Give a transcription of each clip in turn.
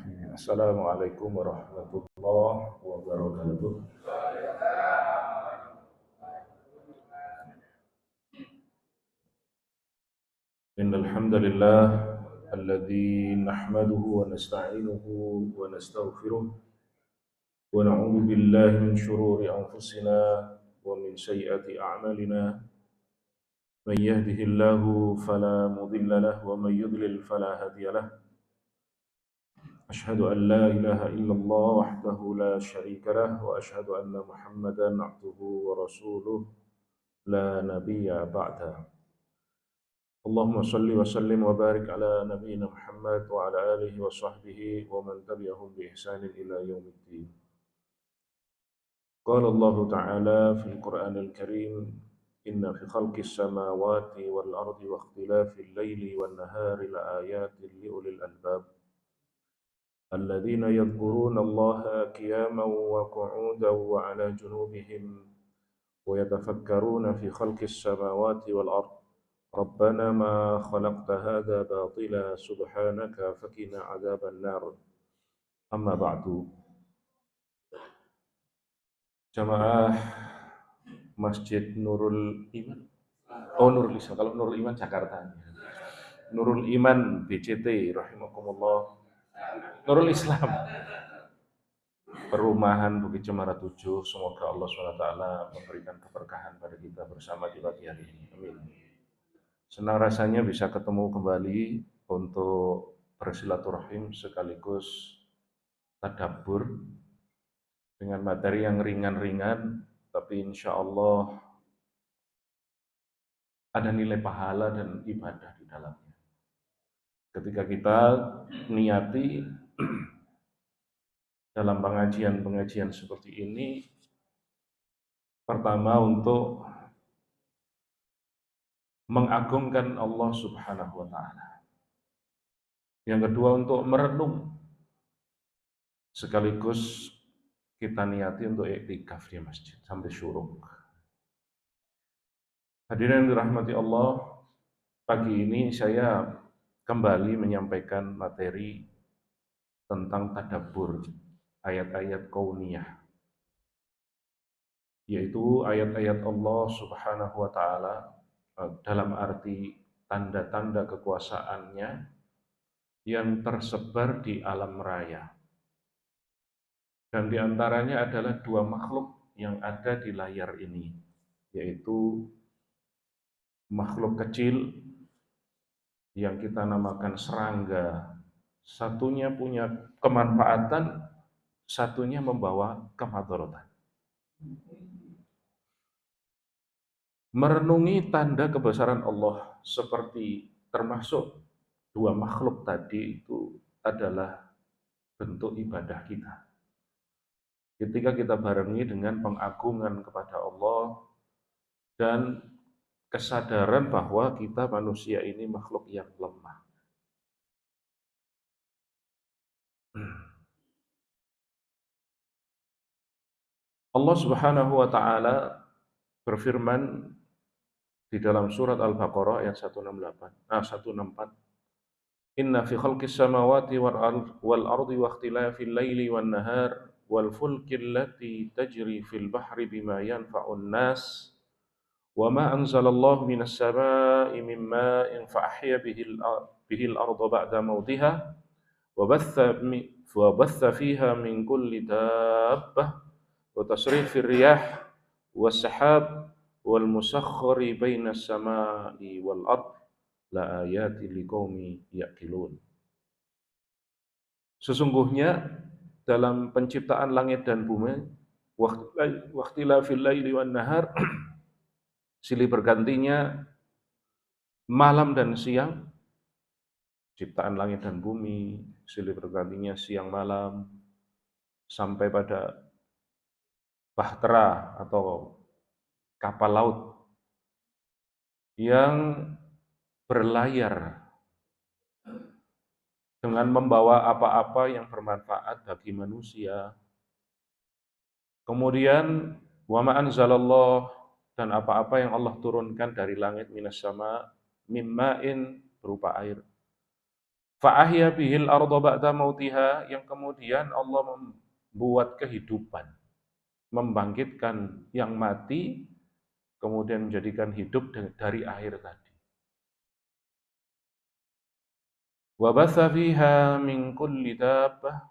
Assalamualaikum warahmatullahi wabarakatuh. Innal hamdalillah alladzi nahmaduhu wa nasta'inuhu wa nastaghfiruh wa na'udzu billahi min shururi anfusina wa min sayyiati a'malina. Man yahdihillahu fala mudilla lahu wa man yudlil fala hadiya lahu. أشهد أن لا إله إلا الله وحده لا شريك له وأشهد أن محمدا عبده ورسوله لا نبي بعده اللهم صل وسلم وبارك على نبينا محمد وعلى آله وصحبه ومن تبعهم بإحسان إلى يوم الدين قال الله تعالى في القرآن الكريم إن في خلق السماوات والأرض واختلاف الليل والنهار لآيات لأولي الألباب الذين يذكرون الله قياما وقعودا وعلى جنوبهم ويتفكرون في خلق السماوات والأرض ربنا ما خلقت هذا باطلا سبحانك فقنا عذاب النار أما بعد Jamaah Masjid Nurul Iman Nurul Islam, kalau Nurul Iman Jakarta Nurul Iman BCT rahimakumullah Nurul Islam Perumahan Bukit Cemara 7. Semoga Allah SWT memberikan keberkahan pada kita bersama di pagi hari ini. Amin. Senang rasanya bisa ketemu kembali untuk bersilaturahim sekaligus tadabbur dengan materi yang ringan-ringan, tapi insya Allah ada nilai pahala dan ibadah di dalamnya. Ketika kita niati dalam pengajian-pengajian seperti ini, pertama untuk mengagungkan Allah Subhanahu wa Ta'ala. Yang kedua untuk merenung, sekaligus kita niati untuk iktikaf di masjid sampai syuruk. Hadirin yang dirahmati Allah, pagi ini saya kembali menyampaikan materi tentang tadabbur ayat-ayat kauniyah, yaitu ayat-ayat Allah Subhanahu wa Ta'ala dalam arti tanda-tanda kekuasaannya yang tersebar di alam raya. Dan diantaranya adalah dua makhluk yang ada di layar ini, yaitu makhluk kecil yang kita namakan serangga. Satunya punya kemanfaatan, satunya membawa kemadharatan. Merenungi tanda kebesaran Allah seperti termasuk dua makhluk tadi itu adalah bentuk ibadah kita. Ketika kita barengi dengan pengagungan kepada Allah dan kesadaran bahwa kita manusia ini makhluk yang lemah. Allah Subhanahu wa Ta'ala berfirman di dalam surat Al-Baqarah ayat 164. Inna fi khalqis samawati wal ardi wa ikhtilafil laili wan nahar wal fulki allati tajri fil bahri bima yanfa'un nas wa ma anzalallahu minas samaa'i min ma'in fa ahya bihil arda ba'da mautiha wa batha fiha min kulli dabbah wa tasrifir riyah was sahab wal musakhkhari bainas samaa'i wal ard la ayatin liqaumi yaqilun. Sesungguhnya dalam penciptaan langit dan bumi, waqtilafil laili wan nahar, silih bergantinya malam dan siang, ciptaan langit dan bumi, silih bergantinya siang malam, sampai pada bahtera atau kapal laut yang berlayar dengan membawa apa-apa yang bermanfaat bagi manusia. Kemudian wa ma anzalallah, dan apa-apa yang Allah turunkan dari langit minas sama mimma'in berupa air. Fa'ahya bihil arda ba'da mautiha, yang kemudian Allah membuat kehidupan, membangkitkan yang mati, kemudian menjadikan hidup dari air tadi. Wa batha fiha min kulli dabbah,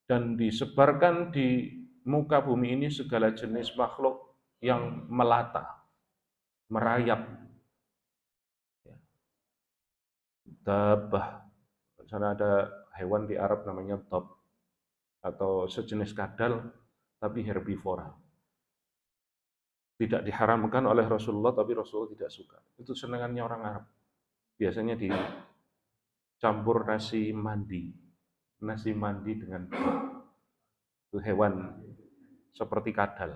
dan disebarkan di muka bumi ini segala jenis makhluk yang melata, merayap. Dabbah, sana ada hewan di Arab namanya dab, atau sejenis kadal, tapi herbivora. Tidak diharamkan oleh Rasulullah, tapi Rasulullah tidak suka. Itu senangannya orang Arab. Biasanya dicampur nasi mandi dengan itu hewan seperti kadal.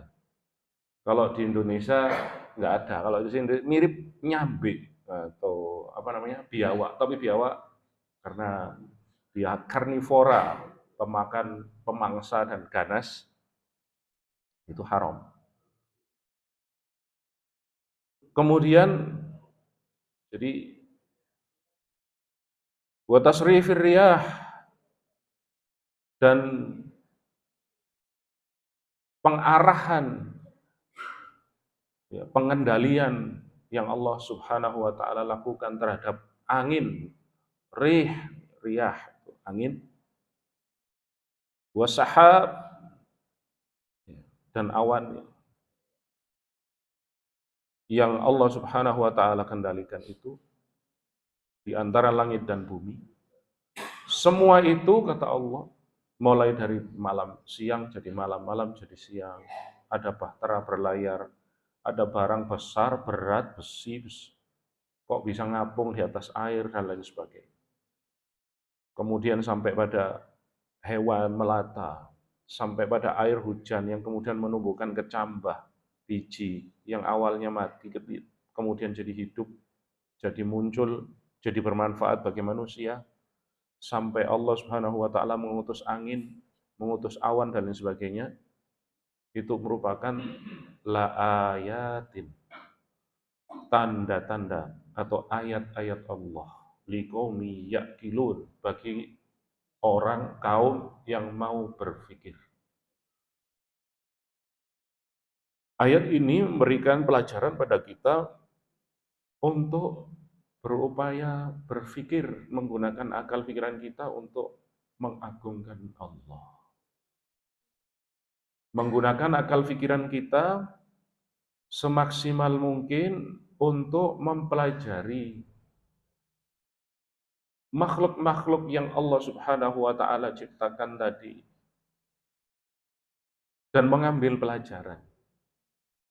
Kalau di Indonesia nggak ada. Kalau di sini mirip nyambe atau apa namanya biawak, tapi biawak karena dia karnivora, pemakan pemangsa dan ganas, itu haram. Kemudian jadi wa tasrifir riyah, dan pengarahan, pengendalian yang Allah Subhanahu wa taala lakukan terhadap angin, riyah, angin, wasahab, dan awan yang Allah Subhanahu wa taala kendalikan itu di antara langit dan bumi. Semua itu kata Allah, mulai dari malam siang jadi malam, malam jadi siang, ada bahtera berlayar, ada barang besar, berat, besi, kok bisa ngapung di atas air, dan lain sebagainya. Kemudian sampai pada hewan melata, sampai pada air hujan yang kemudian menumbuhkan kecambah, biji yang awalnya mati, kemudian jadi hidup, jadi muncul, jadi bermanfaat bagi manusia, sampai Allah Subhanahu wa taala mengutus angin, mengutus awan dan lain sebagainya. Itu merupakan laayatin, tanda-tanda atau ayat-ayat Allah, liqaumi yaqilun, bagi orang kaum yang mau berpikir. Ayat ini memberikan pelajaran pada kita untuk berupaya berpikir menggunakan akal pikiran kita untuk mengagungkan Allah. Menggunakan akal pikiran kita semaksimal mungkin untuk mempelajari makhluk-makhluk yang Allah Subhanahu wa taala ciptakan tadi dan mengambil pelajaran.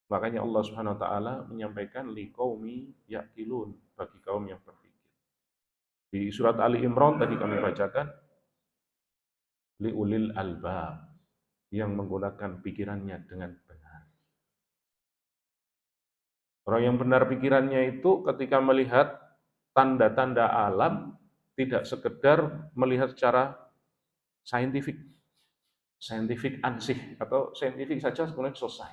Makanya Allah Subhanahu wa taala menyampaikan liqaumi yaqilun, bagi kaum yang berpikir. Di surat Ali Imran tadi kami bacakan liulil albab, yang menggunakan pikirannya dengan benar. Orang yang benar pikirannya itu ketika melihat tanda-tanda alam tidak sekedar melihat secara saintifik ansih atau saintifik saja sebenarnya selesai.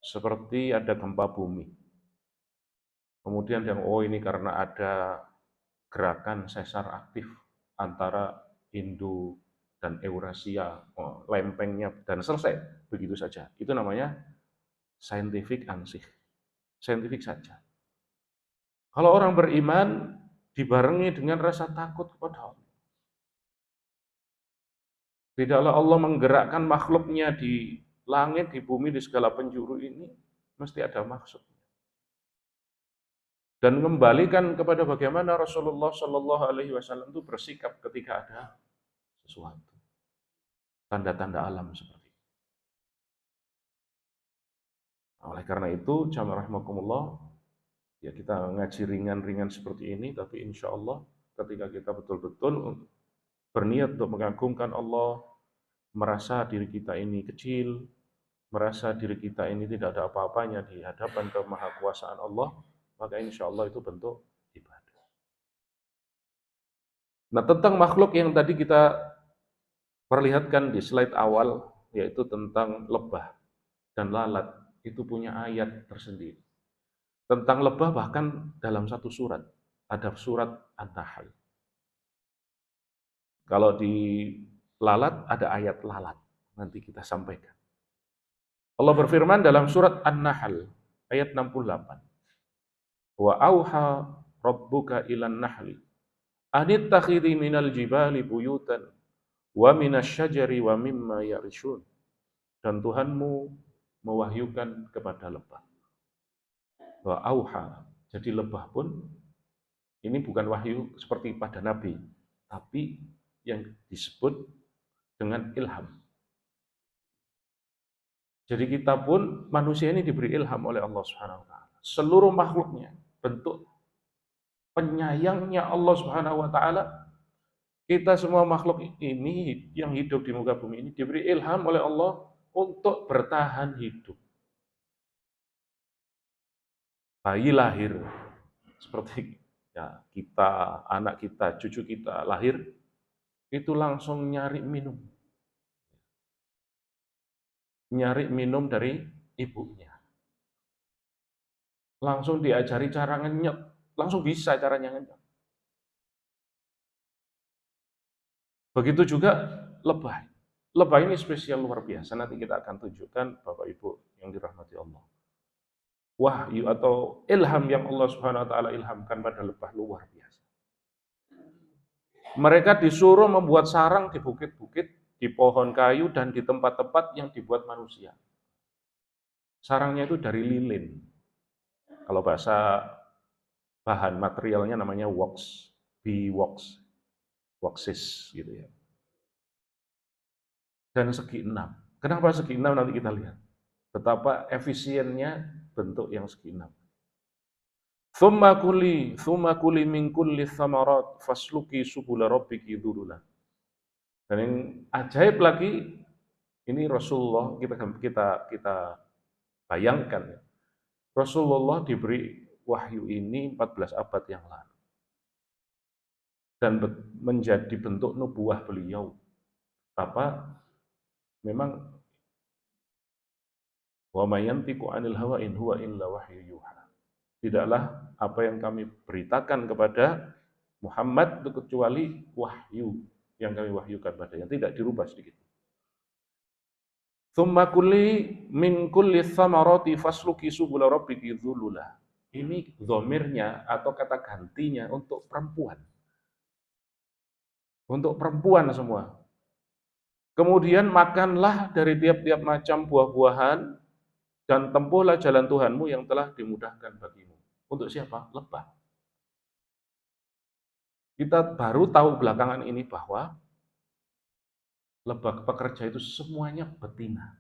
Seperti ada gempa bumi. Kemudian yang ini karena ada gerakan sesar aktif antara Indo dan Eurasia, lempengnya, dan selesai. Begitu saja. Itu namanya saintifik ansih. Saintifik saja. Kalau orang beriman dibarengi dengan rasa takut kepada Allah. Tidaklah Allah menggerakkan makhluknya di langit, di bumi, di segala penjuru ini, mesti ada maksud. Dan mengembalikan kepada bagaimana Rasulullah Shallallahu Alaihi Wasallam itu bersikap ketika ada sesuatu, tanda-tanda alam seperti itu. Oleh karena itu, jamaah rahimakumullah, ya kita ngaji ringan-ringan seperti ini, tapi insya Allah ketika kita betul-betul berniat untuk mengagungkan Allah, merasa diri kita ini kecil, merasa diri kita ini tidak ada apa-apanya di hadapan kemahakuasaan Allah, maka insya Allah itu bentuk ibadah. Nah, tentang makhluk yang tadi kita perlihatkan di slide awal, yaitu tentang lebah dan lalat, itu punya ayat tersendiri. Tentang lebah bahkan dalam satu surat, ada surat An-Nahl. Kalau di lalat ada ayat lalat, nanti kita sampaikan. Allah berfirman dalam surat An-Nahl ayat 68. Wa auha rabbuka ilan nahli anittakhidhi minal jibali buyutan wa minasyajari wa mimma ya'rishun. Dan Tuhanmu mewahyukan kepada lebah. Wa auha. Jadi lebah pun ini bukan wahyu seperti pada nabi, tapi yang disebut dengan ilham. Jadi kita pun manusia ini diberi ilham oleh Allah Subhanahu wa taala. Seluruh makhluknya, bentuk penyayangnya Allah Subhanahu wa taala. Kita semua makhluk ini yang hidup di muka bumi ini diberi ilham oleh Allah untuk bertahan hidup. Bayi lahir seperti ya kita, anak kita, cucu kita lahir itu langsung nyari minum. Nyari minum dari ibunya. Langsung diajari cara ngenyot, langsung bisa caranya ngenyot. Begitu juga lebah. Lebah ini spesial luar biasa. Nanti kita akan tunjukkan Bapak Ibu yang dirahmati Allah. Wahyu atau ilham yang Allah Subhanahu wa taala ilhamkan pada lebah luar biasa. Mereka disuruh membuat sarang di bukit-bukit, di pohon kayu, dan di tempat-tempat yang dibuat manusia. Sarangnya itu dari lilin. Kalau bahasa bahan materialnya namanya wax, beewax, waxes gitu ya. Dan segi 6. Kenapa segi 6 nanti kita lihat. Betapa efisiennya bentuk yang segi 6. Thumma kuli min kulli thamarat fasluki subula rabbiki dzulula. Dan yang ajaib lagi ini Rasulullah kita bayangkan ya. Rasulullah diberi wahyu ini 14 abad yang lalu. Dan menjadi bentuk nubuah beliau. Apa? Memang wa mayantiqu 'anil hawa in huwa illa wahyu yuha. Tidaklah apa yang kami beritakan kepada Muhammad itu kecuali wahyu yang kami wahyukan padanya, tidak dirubah sedikit. Tsumma kuli min kulli tsamarati fasluki subula rabbiki dzulula. Ini dhamirnya atau kata gantinya untuk perempuan. Untuk perempuan semua. Kemudian makanlah dari tiap-tiap macam buah-buahan dan tempuhlah jalan Tuhanmu yang telah dimudahkan bagimu. Untuk siapa? Lebah. Kita baru tahu belakangan ini bahwa lebah pekerja itu semuanya betina.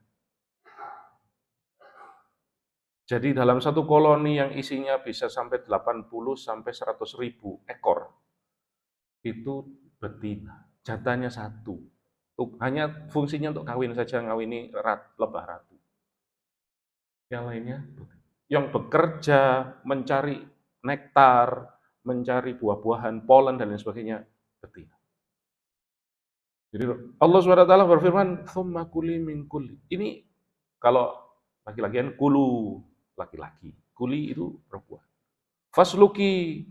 Jadi dalam satu koloni yang isinya bisa sampai 80 sampai 100 ribu ekor, itu betina. Jatahnya satu. Hanya fungsinya untuk kawin saja, ngawini lebah ratu. Yang lainnya, yang bekerja, mencari nektar, mencari buah-buahan, polen, dan lain sebagainya, betina. Jadi Allah SWT berfirman, "Tsumma kuli min kulli." Ini kalau laki-laki kan kulu, laki-laki. Kuli itu perempuan. Fasluki,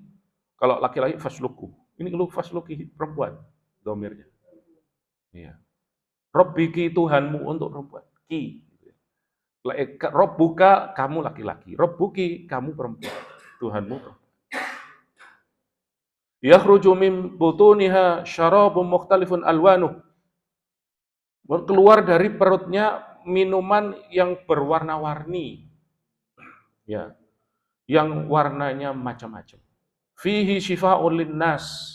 kalau laki-laki fasluku. Ini kalau fasluki perempuan, domirnya. Iya. Rabbiki Tuhanmu untuk perempuan. Ki. Rabbuka kamu laki-laki. Rabbuki kamu perempuan. Tuhanmu perempuan. Yakhruju min butuniha syarabun mukhtalifun alwanuh. Keluar dari perutnya minuman yang berwarna-warni. Ya. Yang warnanya macam-macam. Fihi syifa'un linnas.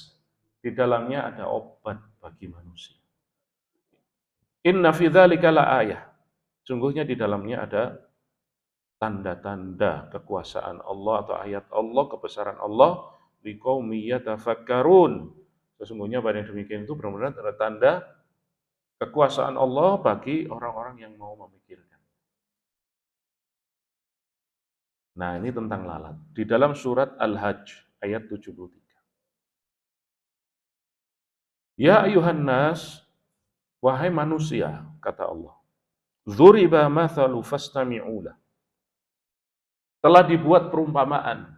Di dalamnya ada obat bagi manusia. Inna fi dzalika laayah. Sungguhnya di dalamnya ada tanda-tanda kekuasaan Allah atau ayat Allah, kebesaran Allah liqaumi yatafakkarun. Sesungguhnya pada yang demikian itu benar-benar ada tanda kekuasaan Allah bagi orang-orang yang mau memikirkan. Nah, ini tentang lalat. Di dalam surat Al-Hajj ayat 73. Ya ayuhan nas, wahai manusia, kata Allah. Dzuriba mathalu fastami'u lah. Telah dibuat perumpamaan,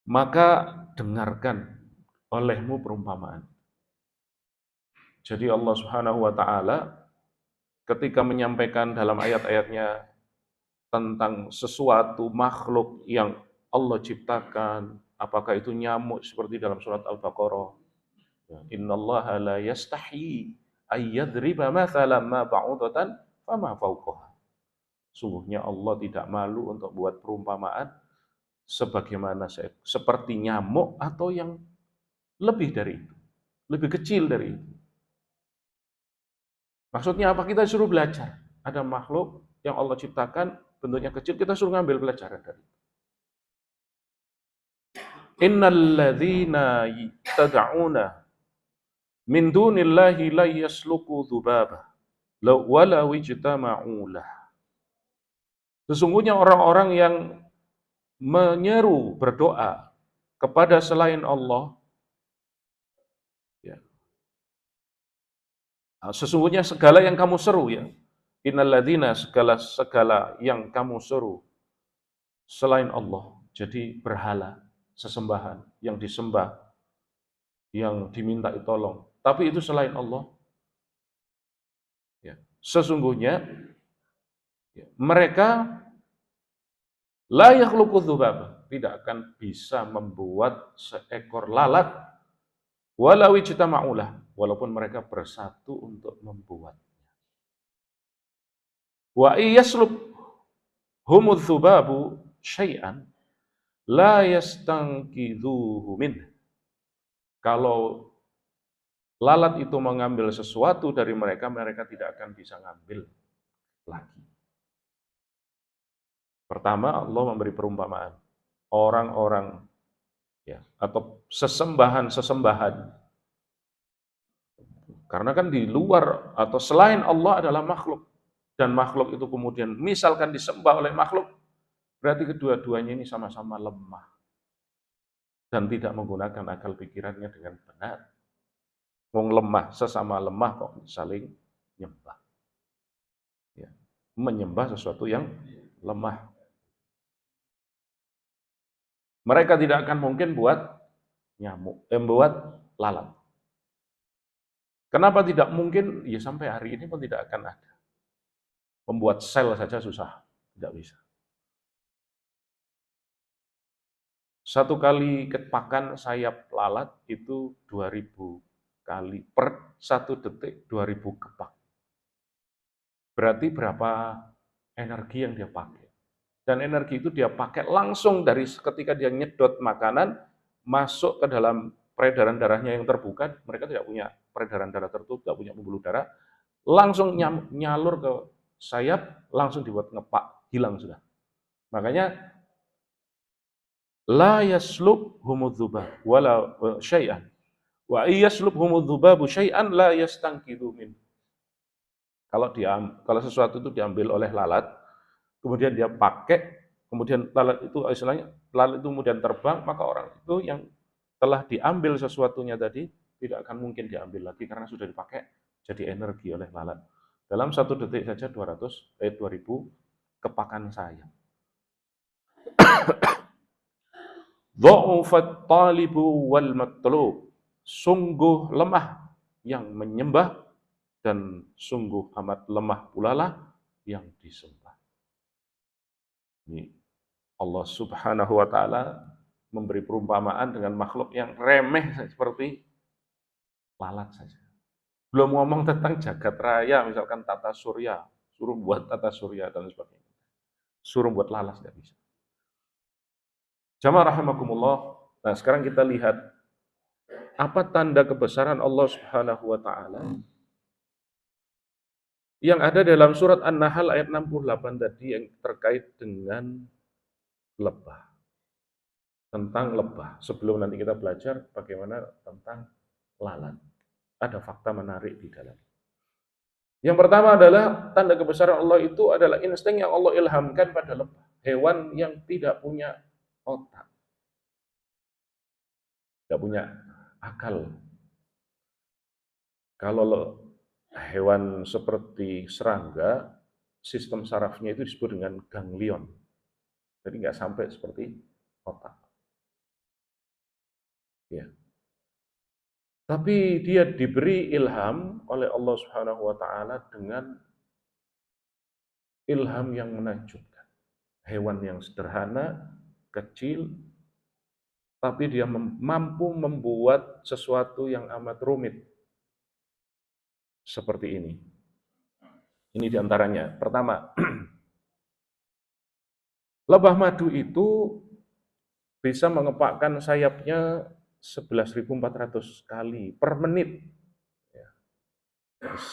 maka dengarkan olehmu perumpamaan. Jadi Allah Subhanahu wa taala ketika menyampaikan dalam ayat-ayatnya tentang sesuatu makhluk yang Allah ciptakan, apakah itu nyamuk seperti dalam surat Al-Baqarah. Innallaha la yastahi ayyadriba mathalan ma ba'udatan fama fawqaha. Sungguhnya Allah tidak malu untuk buat perumpamaan sebagaimana seperti nyamuk atau yang lebih dari itu, lebih kecil dari itu. Maksudnya apa? Kita disuruh belajar. Ada makhluk yang Allah ciptakan, bentuknya kecil, kita suruh ngambil pelajaran dari itu. Innal ladzina tad'una min dunillahi la yasluku dzubaba wala wijtama'u lah. Sesungguhnya orang-orang yang menyeru berdoa kepada selain Allah, ya, sesungguhnya segala yang kamu seru, ya, innalladzina, segala yang kamu seru selain Allah, jadi berhala, sesembahan yang disembah, yang diminta tolong, tapi itu selain Allah, ya, sesungguhnya ya, mereka la yakhluqu dzubaba, tidak akan bisa membuat seekor lalat, walau ijtama'ulah, walaupun mereka bersatu untuk membuatnya. Wa iyaslub humudz dzubabu syai'an la yastanqidhuhu min. Kalau lalat itu mengambil sesuatu dari mereka, mereka tidak akan bisa ngambil lagi. Pertama, Allah memberi perumpamaan. Orang-orang, ya, atau sesembahan-sesembahan. Karena kan di luar atau selain Allah adalah makhluk. Dan makhluk itu kemudian misalkan disembah oleh makhluk, berarti kedua-duanya ini sama-sama lemah. Dan tidak menggunakan akal pikirannya dengan benar. Wong lemah, sesama lemah kok saling nyembah. Ya, menyembah sesuatu yang lemah. Mereka tidak akan mungkin buat nyamuk, buat lalat. Kenapa tidak mungkin? Ya sampai hari ini pun tidak akan ada. Membuat sel saja susah, tidak bisa. Satu kali kepakan sayap lalat itu 2000 kali per 1 detik 2000 kepak. Berarti berapa energi yang dia pakai? Dan energi itu dia pakai langsung dari ketika dia nyedot makanan masuk ke dalam peredaran darahnya yang terbuka. Mereka tidak punya peredaran darah tertutup, tidak punya pembuluh darah, langsung nyalur ke sayap, langsung dibuat ngepak, hilang sudah. Makanya la yaslub humudzuba wala syai'an wa iyaslub humudzubabu syai'an la yastanqidhu min. Kalau sesuatu itu diambil oleh lalat, kemudian dia pakai, kemudian lalat itu istilahnya lalat itu kemudian terbang, maka orang itu yang telah diambil sesuatunya tadi tidak akan mungkin diambil lagi karena sudah dipakai jadi energi oleh lalat. Dalam 1 detik saja 2000 kepakan sayap. Dha'ufat talibu wal matlub. Sungguh lemah yang menyembah dan sungguh amat lemah pula lah yang disembah. Ini Allah Subhanahu wa taala memberi perumpamaan dengan makhluk yang remeh seperti lalat saja. Belum ngomong tentang jagat raya, misalkan tata surya, suruh buat tata surya dan sebagainya. Suruh buat lalat tidak bisa. Jamaah rahimakumullah. Nah, sekarang kita lihat apa tanda kebesaran Allah Subhanahu wa taala yang ada dalam surat An-Nahl ayat 68 tadi yang terkait dengan lebah. Tentang lebah. Sebelum nanti kita belajar bagaimana tentang lalat. Ada fakta menarik di dalam. Yang pertama adalah tanda kebesaran Allah itu adalah insting yang Allah ilhamkan pada lebah. Hewan yang tidak punya otak. Tidak punya akal. Kalau hewan seperti serangga, sistem sarafnya itu disebut dengan ganglion. Jadi nggak sampai seperti otak. Ya. Tapi dia diberi ilham oleh Allah Subhanahu wa taala dengan ilham yang menakjubkan. Hewan yang sederhana, kecil, tapi dia mampu membuat sesuatu yang amat rumit seperti ini. Ini diantaranya. Pertama, lebah madu itu bisa mengepakkan sayapnya 11.400 kali per menit.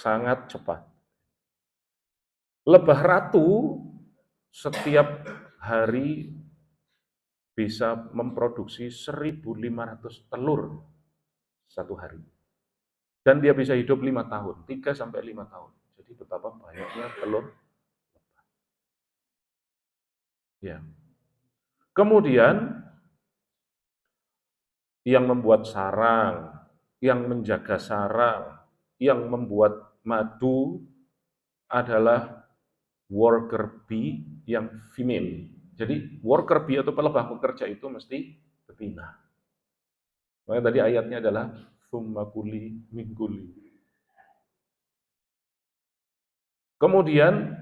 Sangat cepat. Lebah ratu setiap hari bisa memproduksi 1.500 telur satu hari. Dan dia bisa hidup 5 tahun, 3 sampai 5 tahun. Jadi betapa banyaknya telur. Ya. Kemudian yang membuat sarang, yang menjaga sarang, yang membuat madu adalah worker bee yang female. Jadi worker bee atau pelebah pekerja itu mesti betina. Makanya tadi ayatnya adalah summa kuli min kuli. Kemudian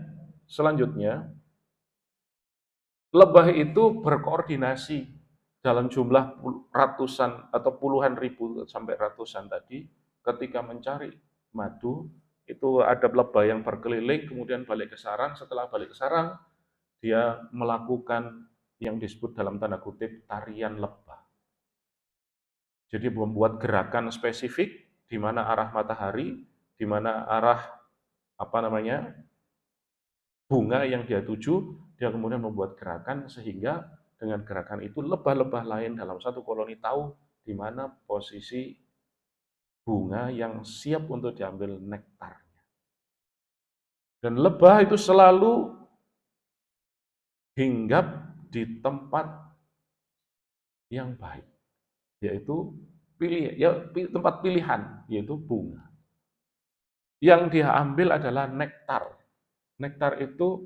selanjutnya lebah itu berkoordinasi dalam jumlah ratusan atau puluhan ribu sampai ratusan tadi ketika mencari madu. Itu ada lebah yang berkeliling kemudian balik ke sarang, setelah balik ke sarang dia melakukan yang disebut dalam tanda kutip tarian lebah. Jadi membuat gerakan spesifik di mana arah matahari, di mana arah bunga yang dia tuju, dia kemudian membuat gerakan sehingga dengan gerakan itu lebah-lebah lain dalam satu koloni tahu di mana posisi bunga yang siap untuk diambil nektarnya. Dan lebah itu selalu hinggap di tempat yang baik, yaitu tempat pilihan, yaitu bunga. Yang dia ambil adalah nektar. Nektar itu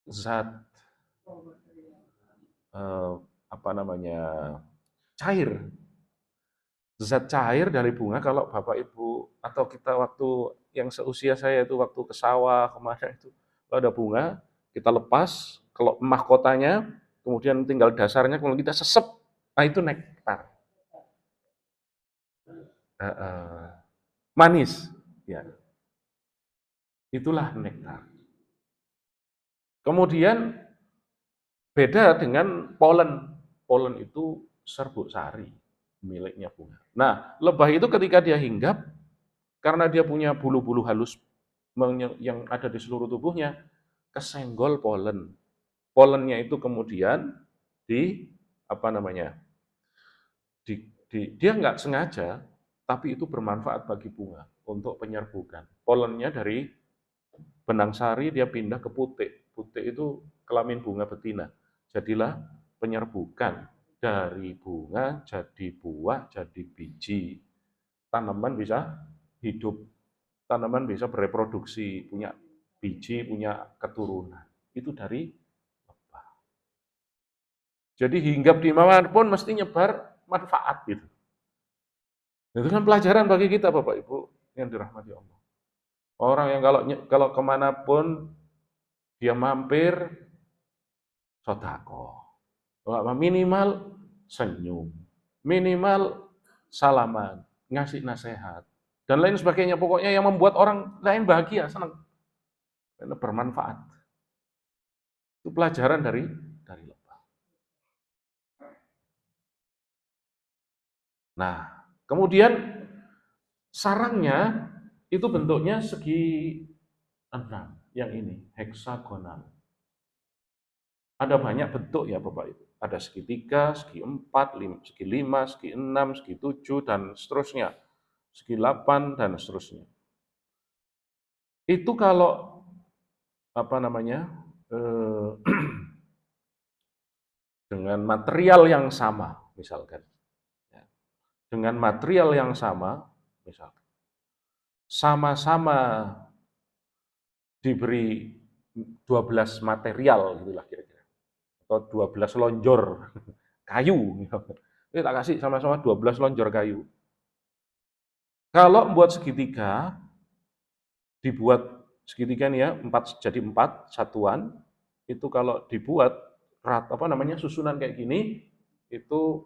zat cair. Zat cair dari bunga. Kalau Bapak Ibu atau kita waktu yang seusia saya itu waktu ke sawah kemana itu, kalau ada bunga kita lepas, kalau mahkotanya, kemudian tinggal dasarnya, kalau kita sesep, nah itu nektar. Manis, ya. Itulah nektar. Kemudian beda dengan polen. Polen itu serbuk sari miliknya bunga. Nah, lebah itu ketika dia hinggap, karena dia punya bulu-bulu halus yang ada di seluruh tubuhnya, kesenggol polen. Polennya itu kemudian dia nggak sengaja, tapi itu bermanfaat bagi bunga untuk penyerbukan. Polennya dari benang sari dia pindah ke putik. Putik itu kelamin bunga betina. Jadilah penyerbukan dari bunga jadi buah, jadi biji. Tanaman bisa hidup, tanaman bisa bereproduksi, punya biji, punya keturunan. Itu dari lebah. Jadi hinggap di mana pun mesti nyebar manfaat gitu. Itu kan pelajaran bagi kita Bapak Ibu yang dirahmati Allah. Orang yang kalau kemanapun dia mampir sodako, minimal senyum, minimal salaman, ngasih nasihat, dan lain sebagainya. Pokoknya yang membuat orang lain bahagia, senang, karena bermanfaat. Itu pelajaran dari lebah. Nah, kemudian sarangnya itu bentuknya segi 6, yang ini heksagonal. Ada banyak bentuk ya Bapak Ibu. Ada segitiga, segi 4, segi 5, segi 6, segi 7, dan seterusnya. Segi 8, dan seterusnya. Itu kalau dengan material yang sama, misalkan. Dengan material yang sama, misalkan. Sama-sama diberi 12 material, gitulah kira-kira. Atau 12 lonjor kayu. Tak kasih sama-sama 12 lonjor kayu. Kalau membuat segitiga, dibuat segitiga nih ya, 4 jadi 4 satuan, itu kalau dibuat susunan kayak gini, itu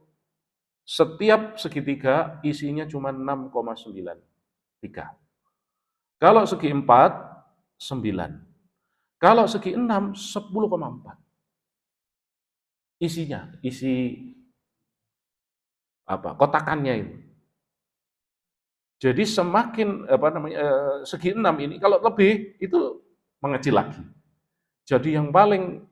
setiap segitiga isinya cuma 6,93. Kalau segi 4, 9. Kalau segi 6, 10,4. Isinya, kotakannya itu. Jadi semakin segi 6 ini kalau lebih itu mengecil lagi. Jadi yang paling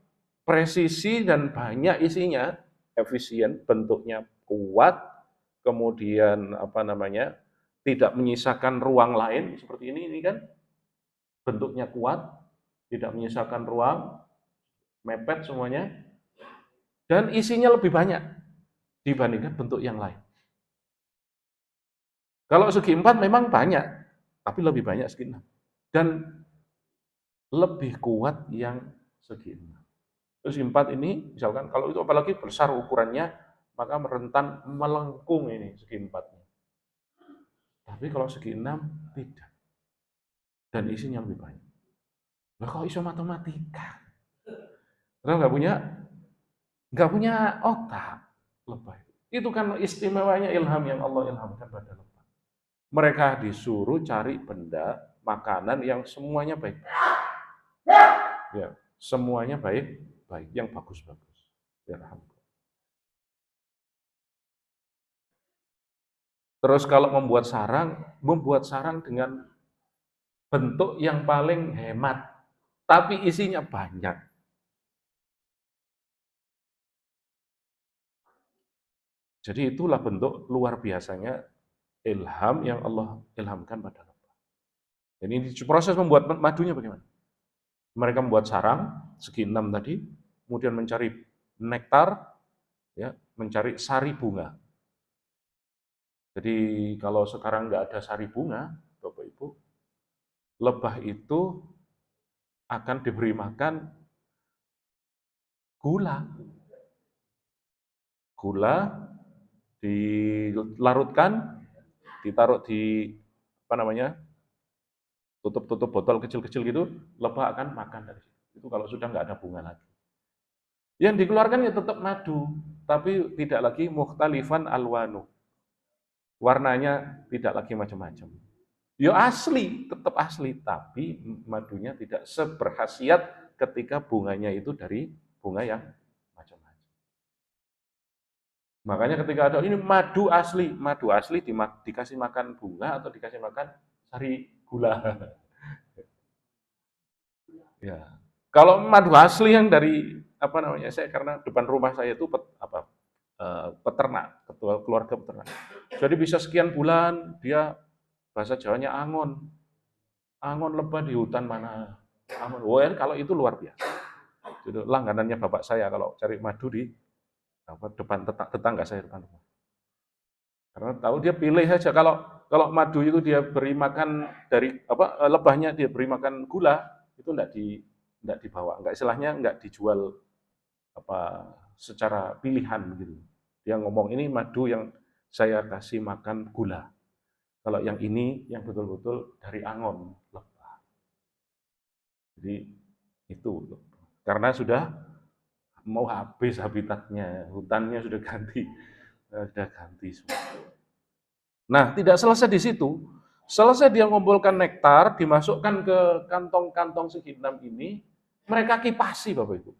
presisi dan banyak isinya, efisien, bentuknya kuat, kemudian tidak menyisakan ruang lain seperti ini kan bentuknya kuat, tidak menyisakan ruang, mepet semuanya, dan isinya lebih banyak dibandingkan bentuk yang lain. Kalau segi 4 memang banyak, tapi lebih banyak segi 6. Dan lebih kuat yang segi 6. Terus 4 ini, misalkan kalau itu apalagi besar ukurannya, maka merentan melengkung ini segi 4-nya. Tapi kalau segi 6, tidak. Dan isinya lebih banyak. Lah kok iso matematika? Karena nggak punya otak lebay. Itu kan istimewanya ilham yang Allah ilhamkan pada lebay. Mereka disuruh cari benda, makanan yang semuanya baik. Ya, semuanya baik, yang bagus-bagus. Ya, terus kalau membuat sarang dengan bentuk yang paling hemat, tapi isinya banyak. Jadi itulah bentuk luar biasanya ilham yang Allah ilhamkan pada lebah. Jadi ini proses membuat madunya bagaimana? Mereka membuat sarang segi 6 tadi, kemudian mencari nektar, ya, mencari sari bunga. Jadi kalau sekarang nggak ada sari bunga, Bapak Ibu, lebah itu akan diberi makan gula. Gula dilarutkan, ditaruh di tutup-tutup botol kecil-kecil gitu, lebah akan makan dari situ. Itu kalau sudah nggak ada bunga lagi. Yang dikeluarkan ya tetap madu, tapi tidak lagi mukhtalifan alwanu. Warnanya tidak lagi macam-macam. Ya asli, tetap asli, tapi madunya tidak seberkhasiat ketika bunganya itu dari bunga yang macam-macam. Makanya ketika ada ini madu asli dikasih makan bunga atau dikasih makan sari gula. Ya. Kalau madu asli yang dari saya karena depan rumah saya itu peternak, keluarga peternak. Jadi bisa sekian bulan dia bahasa Jawanya angon. Angon lebah di hutan mana? Angon. Wah, kalau itu luar biasa. Jadi langganannya bapak saya kalau cari madu di depan tetangga saya depan rumah. Karena tahu dia pilih saja kalau madu itu dia beri makan dari lebahnya dia beri makan gula itu enggak dibawa, enggak istilahnya enggak dijual secara pilihan begitu. Dia ngomong ini madu yang saya kasih makan gula. Kalau yang ini yang betul-betul dari angon lebah. Jadi itu karena sudah mau habis habitatnya, hutannya sudah ganti semua. Nah, tidak selesai di situ. Selesai dia mengumpulkan nektar, dimasukkan ke kantong-kantong segi 6 ini, mereka kipasi Bapak Ibu.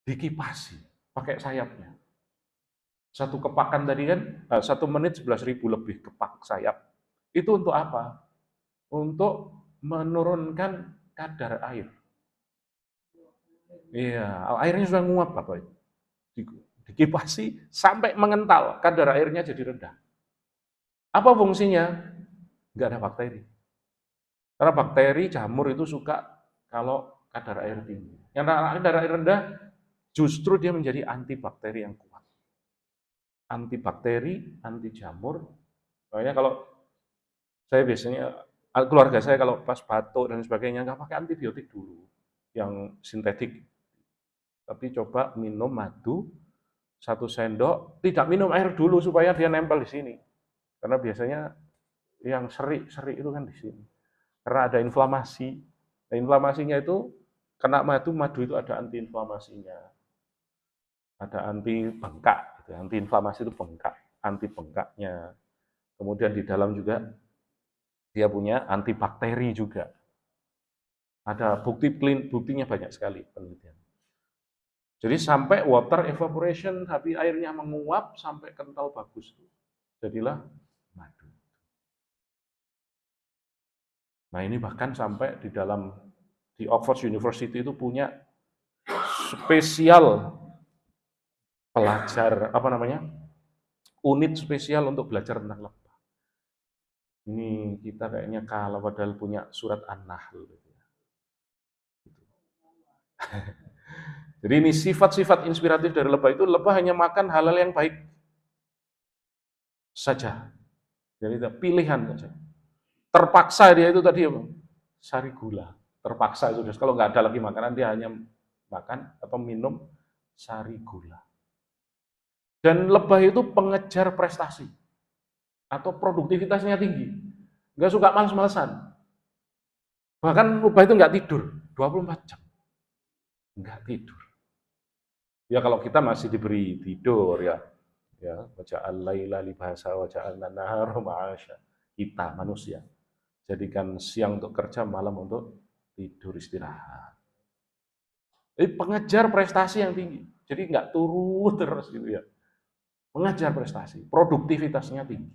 Dikipasi pakai sayapnya. Satu kepakan tadi kan, 1 menit 11.000 lebih kepak sayap. Itu untuk apa? Untuk menurunkan kadar air. Iya, airnya sudah nguap Bapak Ibu. Dikipasi sampai mengental, kadar airnya jadi rendah. Apa fungsinya? Nggak ada bakteri. Karena bakteri jamur itu suka kalau kadar air tinggi. Yang kadar air rendah justru dia menjadi antibakteri yang kuat. Antibakteri, anti jamur. Makanya kalau saya biasanya, keluarga saya kalau pas batuk dan sebagainya nggak pakai antibiotik dulu, yang sintetik. Tapi coba minum madu, 1 sendok, tidak minum air dulu supaya dia nempel di sini. Karena biasanya yang seri-seri itu kan di sini. Karena ada inflamasi. Nah, inflamasinya itu kena madu, madu itu ada antiinflamasinya. Ada anti bengkak, gitu. Anti inflamasi itu bengkak, anti bengkaknya. Kemudian di dalam juga dia punya antibakteri juga. Ada buktinya banyak sekali penelitian. Jadi sampai water evaporation, tapi airnya menguap sampai kental bagus. Jadilah madu. Nah ini bahkan sampai di Oxford University itu punya spesial pelajar, unit spesial untuk belajar tentang lebah. Ini kita kayaknya kalah padahal punya surat An-Nahl. Jadi ini sifat-sifat inspiratif dari lebah itu, lebah hanya makan hal-hal yang baik saja. Jadi pilihan saja. Terpaksa dia itu tadi apa? Sari gula. Terpaksa itu. Kalau nggak ada lagi makanan, dia hanya makan atau minum sari gula. Dan lebah itu pengejar prestasi. Atau produktivitasnya tinggi. Nggak suka males-malesan. Bahkan lebah itu nggak tidur. 24 jam. Nggak tidur. Ya kalau kita masih diberi tidur ya. Ya, waja'al laila libasa waja'alna nahara ma'asya. Kita manusia. Jadikan siang untuk kerja, malam untuk tidur istirahat. Jadi pengejar prestasi yang tinggi. Jadi nggak turun terus gitu ya. Mengejar prestasi, produktivitasnya tinggi.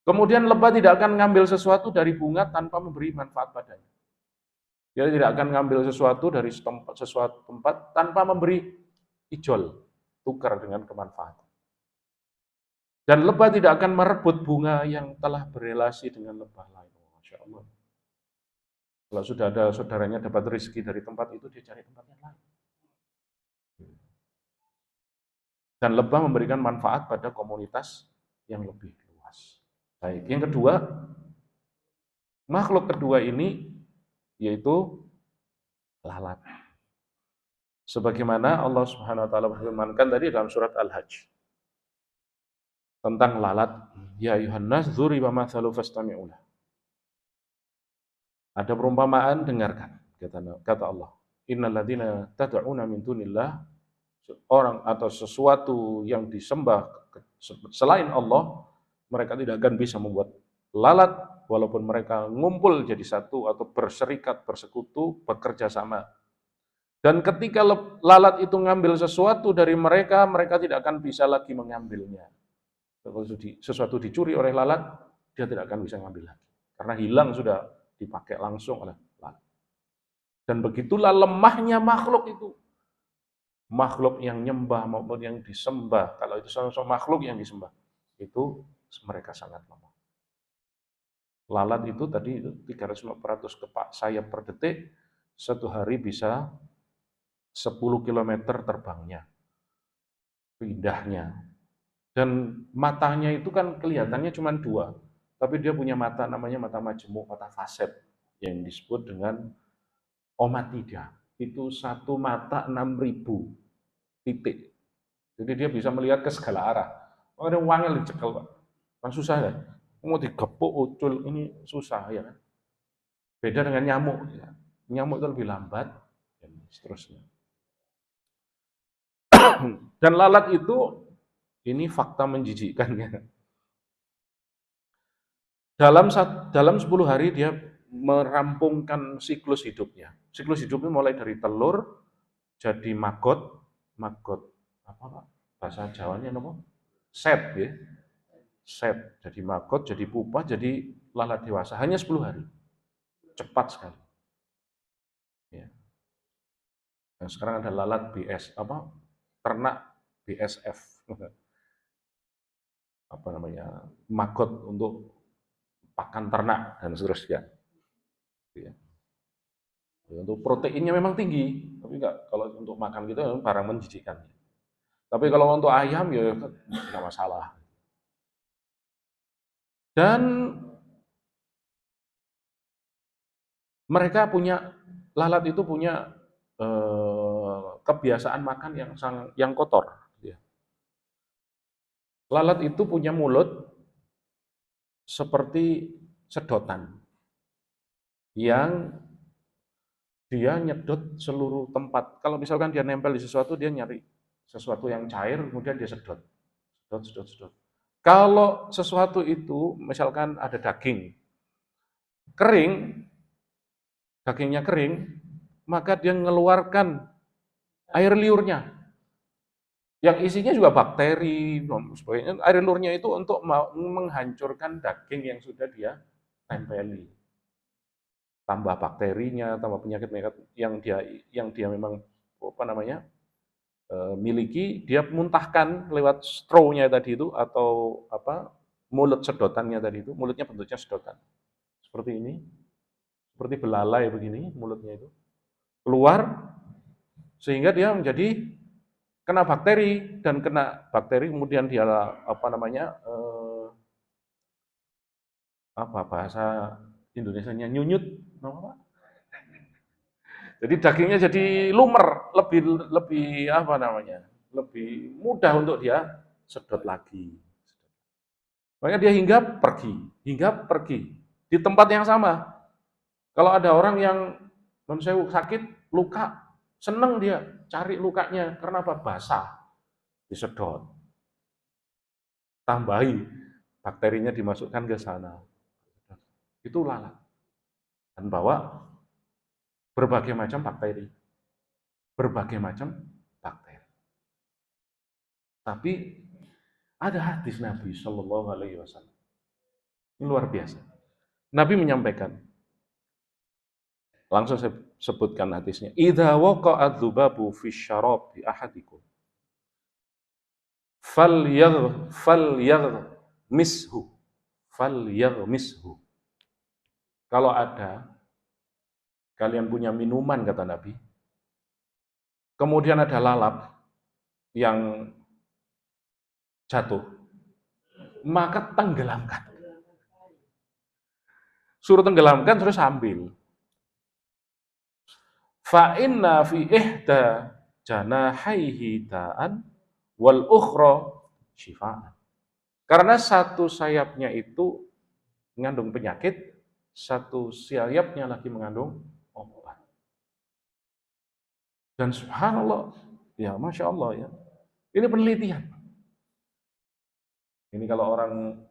Kemudian lebah tidak akan ngambil sesuatu dari bunga tanpa memberi manfaat padanya. Dia tidak akan ngambil sesuatu dari sesuatu tempat tanpa memberi ijol, tukar dengan kemanfaatan. Dan lebah tidak akan merebut bunga yang telah berelasi dengan lebah lain. Masya Allah. Kalau sudah ada saudaranya dapat rezeki dari tempat itu, dia cari tempat yang lain. Dan lebah memberikan manfaat pada komunitas yang lebih luas. Baik, yang kedua, makhluk kedua ini yaitu lalat. Sebagaimana Allah Subhanahu wa taala berfirmankan tadi dalam surat Al-Hajj tentang lalat, ya ayuhan nas dzuriba mathalu fastami'u lah. Ada perumpamaan, dengarkan, kata Allah. Innal ladzina tad'una min dunillah, orang atau sesuatu yang disembah selain Allah, mereka tidak akan bisa membuat lalat walaupun mereka ngumpul jadi satu atau berserikat, bersekutu, bekerja sama. Dan ketika lalat itu ngambil sesuatu dari mereka, mereka tidak akan bisa lagi mengambilnya. Kalau sesuatu dicuri oleh lalat, dia tidak akan bisa mengambil lagi. Karena hilang sudah dipakai langsung oleh lalat. Dan begitulah lemahnya makhluk itu. Makhluk yang nyembah maupun yang disembah, kalau itu sama-sama makhluk yang disembah, itu mereka sangat lemah. Lalat itu tadi 300-400 kepak sayap per detik, satu hari bisa 10 km terbangnya, pindahnya. Dan matanya itu kan kelihatannya cuma 2, tapi dia punya mata namanya mata majemuk, mata faset, yang disebut dengan omatida. Itu satu mata 6.000 titik. Jadi dia bisa melihat ke segala arah. Ada wangil dicekel, Pak. Kan susah ya. Mau digepuk ucul ini susah ya kan. Beda dengan nyamuk ya. Nyamuk itu lebih lambat dan seterusnya. Dan lalat itu ini fakta menjijikkan ya. Dalam 10 hari dia merampungkan siklus hidupnya. Siklus hidupnya mulai dari telur jadi maggot apa Pak? Bahasa Jawanya apa? Set ya. Set jadi maggot, jadi pupa, jadi lalat dewasa hanya 10 hari. Cepat sekali. Ya. Dan sekarang ada lalat ternak BSF. Maggot untuk pakan ternak dan seterusnya. Ya. Untuk proteinnya memang tinggi, tapi enggak kalau untuk makan gitu barang menjijikkan. Tapi kalau untuk ayam ya enggak masalah. Dan mereka lalat itu punya kebiasaan makan yang kotor. Ya. Lalat itu punya mulut seperti sedotan yang dia nyedot seluruh tempat. Kalau misalkan dia nempel di sesuatu, dia nyari sesuatu yang cair, kemudian dia sedot. Sedot, sedot, sedot. Kalau sesuatu itu, misalkan ada daging, kering, dagingnya kering, maka dia mengeluarkan air liurnya. Yang isinya juga bakteri, sebagainya. Air liurnya itu untuk menghancurkan daging yang sudah dia tempeli. Tambah bakterinya, tambah penyakit-penyakit yang dia memang miliki, dia muntahkan lewat straw-nya tadi itu atau mulut sedotannya tadi itu, mulutnya bentuknya sedotan. Seperti ini. Seperti belalai begini mulutnya itu. Keluar sehingga dia menjadi kena bakteri dan kena bakteri kemudian dia bahasa Indonesianya nyunyut, jadi dagingnya jadi lumer, lebih lebih mudah untuk dia sedot lagi. Makanya dia hinggap pergi di tempat yang sama. Kalau ada orang yang sakit, luka, seneng dia cari lukanya karena apa? Basah, disedot, tambahi bakterinya dimasukkan ke sana. Itu lalat. Dan bawa berbagai macam bakteri. Tapi ada hadis Nabi Shallallahu Alaihi Wasallam. Ini luar biasa. Nabi menyampaikan, langsung saya sebutkan hadisnya. Idza waqa'a dzubabu fi syarabi ahadikum falyaghmishu. Kalau ada kalian punya minuman, kata Nabi, kemudian ada lalat yang jatuh, maka tenggelamkan. Suruh tenggelamkan, terus ambil. Fa inna fi ihda janahaihi da'an wal ukhra syifaan. Karena satu sayapnya itu mengandung penyakit, satu sayapnya lagi mengandung obat. Dan subhanallah, ya Masya Allah ya, ini penelitian. Ini kalau orang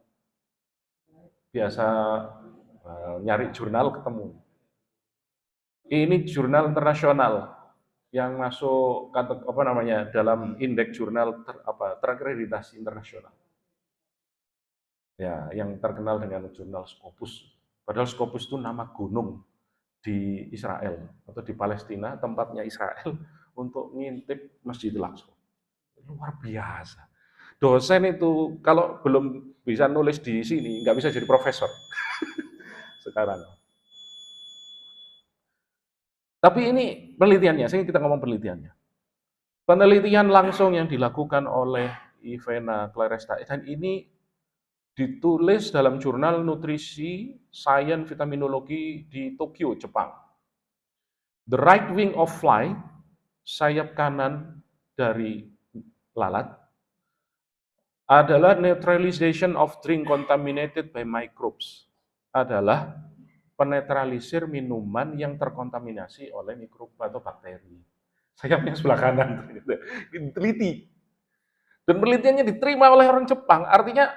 biasa nyari jurnal ketemu. Ini jurnal internasional yang masuk dalam indeks jurnal terakreditasi internasional. Ya, yang terkenal dengan jurnal Scopus. Padahal Scopus itu nama gunung di Israel atau di Palestina, tempatnya Israel untuk ngintip Masjidil Aqsa. Luar biasa. Dosen itu kalau belum bisa nulis di sini, nggak bisa jadi profesor sekarang. Tapi ini penelitiannya, kita ngomong penelitiannya. Penelitian langsung yang dilakukan oleh Ivana Claresta, dan ini ditulis dalam jurnal nutrisi, sains, vitaminologi di Tokyo, Jepang. The right wing of fly, sayap kanan dari lalat, adalah neutralization of drink contaminated by microbes. Adalah penetralisir minuman yang terkontaminasi oleh mikroba atau bakteri. Sayapnya sebelah kanan. Teliti. Dan penelitiannya diterima oleh orang Jepang. Artinya,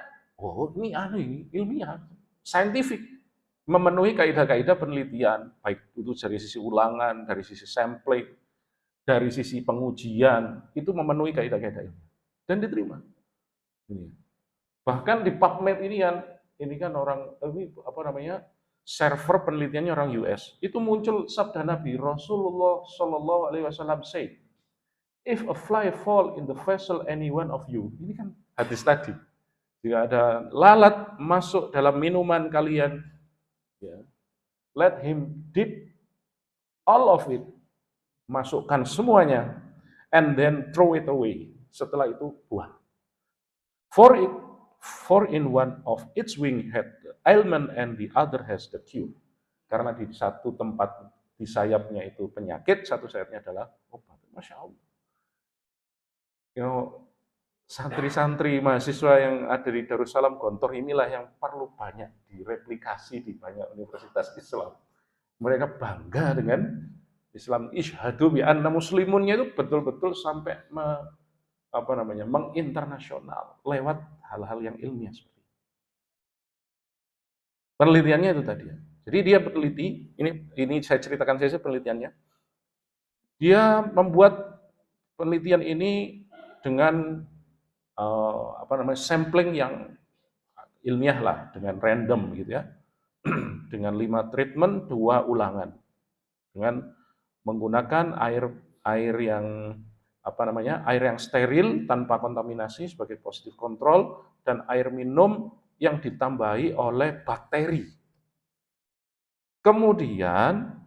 ini ilmiah, scientific. Memenuhi kaidah-kaidah penelitian. Baik itu dari sisi ulangan, dari sisi sampling, dari sisi pengujian. Itu memenuhi kaidah-kaidah ilmiah. Dan diterima. Bahkan di PubMed ini kan orang, server penelitiannya orang US, itu muncul sabda Nabi Rasulullah Shallallahu Alaihi Wasallam say, if a fly fall in the vessel any one of you, ini kan hadis tadi, jika ada lalat masuk dalam minuman kalian, ya, let him dip all of it, masukkan semuanya, and then throw it away. Setelah itu buang. For in one of its wing had the ailment and the other has the cure. Karena di satu tempat di sayapnya itu penyakit, satu sayapnya adalah obat. Masya Allah. you know, santri-santri mahasiswa yang ada di Darussalam Gontor inilah yang perlu banyak direplikasi di banyak universitas Islam. Mereka bangga dengan Islam. Isyhadu bi anna muslimunnya itu betul-betul sampai menginternasional lewat hal-hal yang ilmiah seperti itu. Penelitiannya itu tadi. Jadi dia peneliti, ini saya ceritakan saja penelitiannya. Dia membuat penelitian ini dengan sampling yang ilmiah lah, dengan random gitu ya. Dengan 5 treatment, 2 ulangan. Dengan menggunakan air yang steril tanpa kontaminasi sebagai positif kontrol dan air minum yang ditambahi oleh bakteri. Kemudian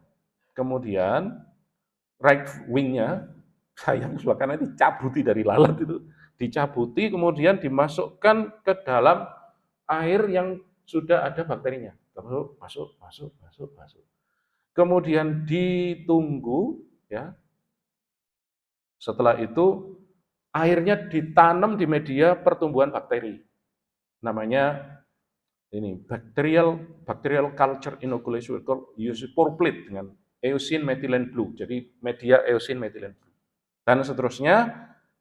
right wingnya sayang karena dicabuti dari lalat itu, dicabuti kemudian dimasukkan ke dalam air yang sudah ada bakterinya. Masuk. Kemudian ditunggu ya. Setelah itu airnya ditanam di media pertumbuhan bakteri. Namanya ini bacterial culture inoculation porplit dengan eosin methylene blue. Jadi media eosin methylene blue. Dan seterusnya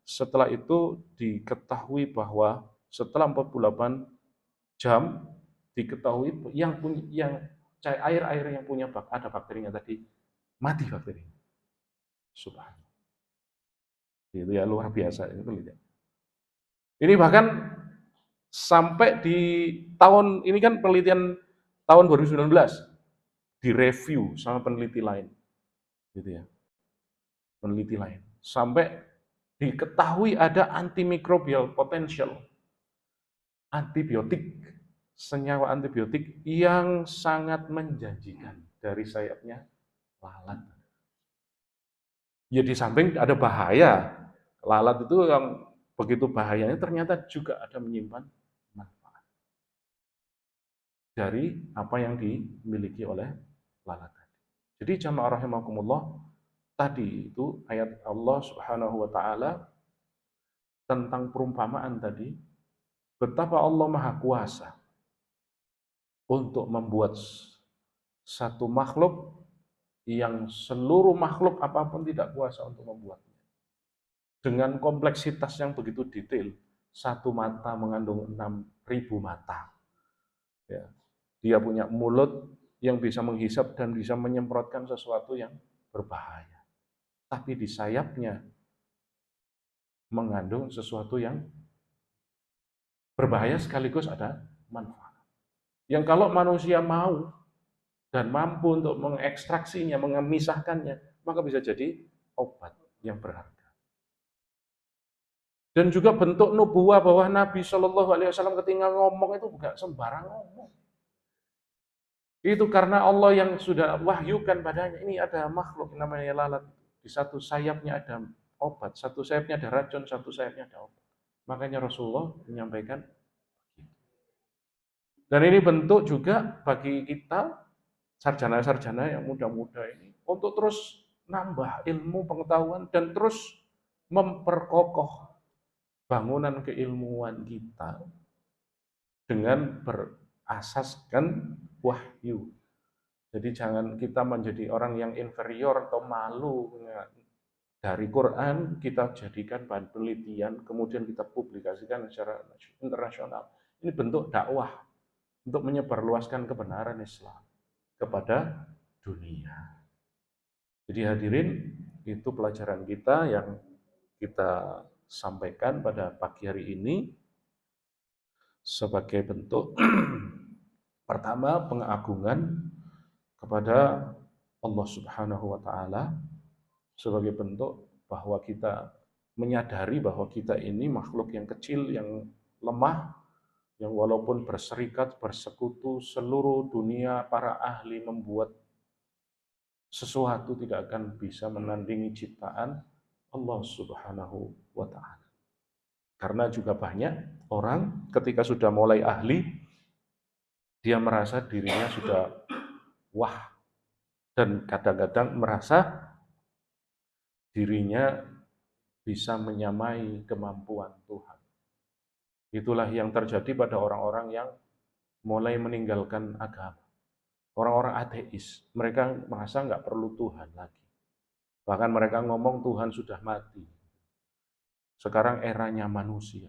setelah itu diketahui bahwa setelah 48 jam diketahui yang air yang punya ada bakterinya tadi mati bakterinya. Subhanallah. Itu ya luar biasa itu lihat. Ini bahkan sampai di tahun ini kan penelitian tahun 2019 direview sama peneliti lain, gitu ya. Peneliti lain sampai diketahui ada antimicrobial potential antibiotik, senyawa antibiotik yang sangat menjanjikan dari sayapnya lalat. Ya di samping ada bahaya, lalat itu yang begitu bahayanya ternyata juga ada menyimpan manfaat dari apa yang dimiliki oleh lalat tadi. Jadi jamaah rahimakumullah, tadi itu ayat Allah Subhanahu wa taala tentang perumpamaan tadi, betapa Allah Maha Kuasa untuk membuat satu makhluk yang seluruh makhluk apapun tidak kuasa untuk membuatnya. Dengan kompleksitas yang begitu detail, satu mata mengandung 6.000 mata. Ya. Dia punya mulut yang bisa menghisap dan bisa menyemprotkan sesuatu yang berbahaya. Tapi di sayapnya mengandung sesuatu yang berbahaya sekaligus ada manfaat. Yang kalau manusia mau dan mampu untuk mengekstraksinya, memisahkannya, maka bisa jadi obat yang berharga. Dan juga bentuk nubuwah bahwa Nabi Shallallahu Alaihi Wasallam ketika ngomong itu bukan sembarang ngomong. Itu karena Allah yang sudah wahyukan padanya, ini ada makhluk namanya lalat. Di satu sayapnya ada obat, satu sayapnya ada racun, satu sayapnya ada obat. Makanya Rasulullah menyampaikan. Dan ini bentuk juga bagi kita, sarjana-sarjana yang muda-muda ini, untuk terus nambah ilmu pengetahuan dan terus memperkokoh bangunan keilmuan kita dengan berasaskan wahyu. Jadi jangan kita menjadi orang yang inferior atau malu dari Quran, kita jadikan bahan penelitian, kemudian kita publikasikan secara internasional. Ini bentuk dakwah untuk menyebarluaskan kebenaran Islam kepada dunia. Jadi hadirin, itu pelajaran kita yang kita sampaikan pada pagi hari ini sebagai bentuk pertama pengagungan kepada Allah Subhanahu wa taala, sebagai bentuk bahwa kita menyadari bahwa kita ini makhluk yang kecil, yang lemah, yang walaupun berserikat, bersekutu seluruh dunia para ahli membuat sesuatu tidak akan bisa menandingi ciptaan Allah Subhanahu wa taala. Karena juga banyak orang ketika sudah mulai ahli, dia merasa dirinya sudah wah, dan kadang-kadang merasa dirinya bisa menyamai kemampuan Tuhan. Itulah yang terjadi pada orang-orang yang mulai meninggalkan agama. Orang-orang ateis, mereka merasa nggak perlu Tuhan lagi. Bahkan mereka ngomong Tuhan sudah mati. Sekarang eranya manusia.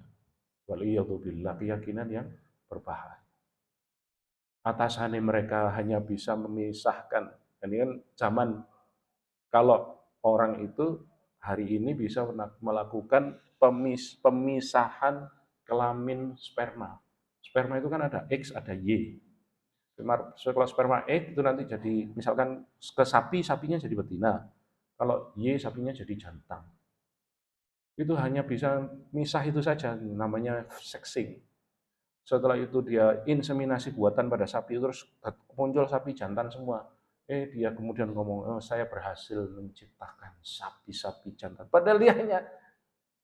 Waliyadzubillah, keyakinan yang berbahaya. Atasannya mereka hanya bisa memisahkan. Ini kan zaman kalau orang itu hari ini bisa melakukan pemisahan kelamin sperma. Sperma itu kan ada X, ada Y. Kalau sperma X itu nanti jadi, misalkan ke sapi, sapinya jadi betina. Kalau Y, sapinya jadi jantan. Itu hanya bisa misah itu saja, namanya sexing. Setelah itu dia inseminasi buatan pada sapi, terus muncul sapi jantan semua. Dia kemudian ngomong, saya berhasil menciptakan sapi-sapi jantan. Padahal dia hanya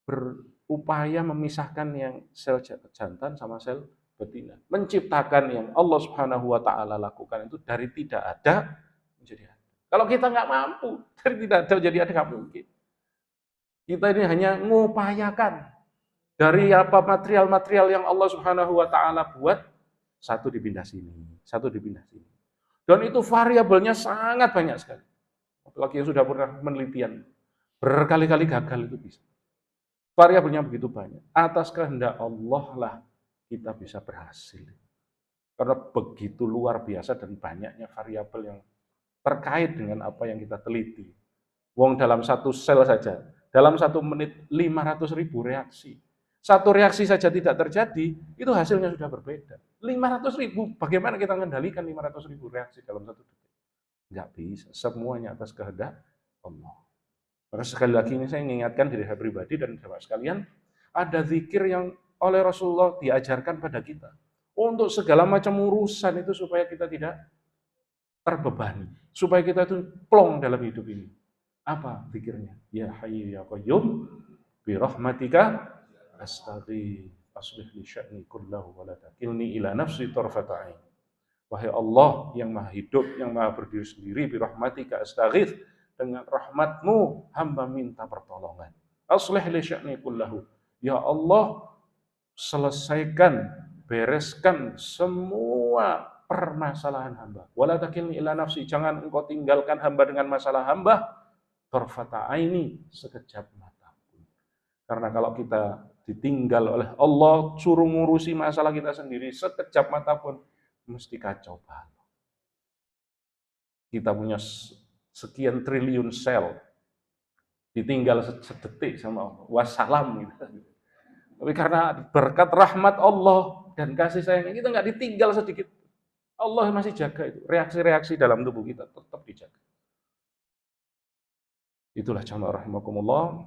berupaya memisahkan yang sel jantan sama sel betina. Menciptakan yang Allah Subhanahu wa Ta'ala lakukan itu dari tidak ada menjadi ada. Kalau kita nggak mampu, dari tidak ada menjadi ada nggak mungkin. Kita ini hanya mengupayakan dari apa material-material yang Allah Subhanahu wa Ta'ala buat, satu dipindah sini, satu dipindah sini. Dan itu variabelnya sangat banyak sekali. Apalagi yang sudah pernah penelitian, berkali-kali gagal itu bisa. Variabelnya begitu banyak. Atas kehendak Allah lah kita bisa berhasil. Karena begitu luar biasa dan banyaknya variabel yang terkait dengan apa yang kita teliti. Wong dalam satu sel saja, dalam 1 menit 500.000 reaksi. Satu reaksi saja tidak terjadi, itu hasilnya sudah berbeda. 500.000, bagaimana kita mengendalikan 500.000 reaksi dalam 1 detik? Enggak bisa, semuanya atas kehendak Allah. Maka sekali lagi ini saya mengingatkan diri saya pribadi dan sahabat sekalian, ada zikir yang oleh Rasulullah diajarkan pada kita. Untuk segala macam urusan itu supaya kita tidak terbebani. Supaya kita itu plong dalam hidup ini. Apa zikirnya? Ya Hayyu ya Qayyum bi rahmatika astaghfir aslih li sya'ni kullahu wa la takilni ila nafsi tarfata ain. Wahai Allah yang Maha hidup, yang Maha berdiri sendiri, bi rahmatika astaghfir, dengan rahmatmu hamba minta pertolongan. Aslih li sya'ni kullahu. Ya Allah, selesaikan, bereskan semua permasalahan hamba. Wala takilni ila nafsi, jangan engkau tinggalkan hamba dengan masalah hamba tarfata aini, sekejap mata pun. Karena kalau kita ditinggal oleh Allah, suruh ngurusi masalah kita sendiri sekejap mata pun, mesti kacau balau. Kita punya sekian triliun sel, ditinggal sedetik sama Allah, wassalam gitu. Tapi karena berkat rahmat Allah dan kasih sayangnya, kita nggak ditinggal sedikit. Allah masih jaga itu, reaksi-reaksi dalam tubuh kita tetap dijaga. Itulah jamaah rahimakumullah,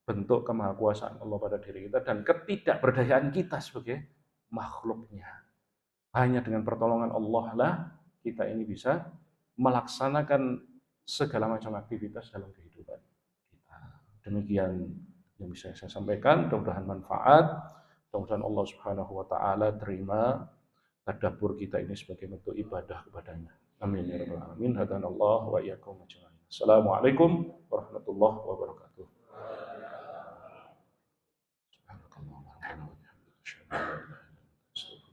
bentuk kemahakuasaan Allah pada diri kita dan ketidakberdayaan kita sebagai makhluknya. Hanya dengan pertolongan Allah lah kita ini bisa melaksanakan segala macam aktivitas dalam kehidupan kita. Demikian yang bisa saya sampaikan, mudah-mudahan manfaat, mudah-mudahan Allah Subhanahu wa Ta'ala terima tadabbur kita ini sebagai bentuk ibadah kepadanya. Amin ya rabbal alamin. Hadanallahu wa iyyakum ajmain. Assalamualaikum warahmatullahi wabarakatuh. Subhanakallahumma wa bihamdika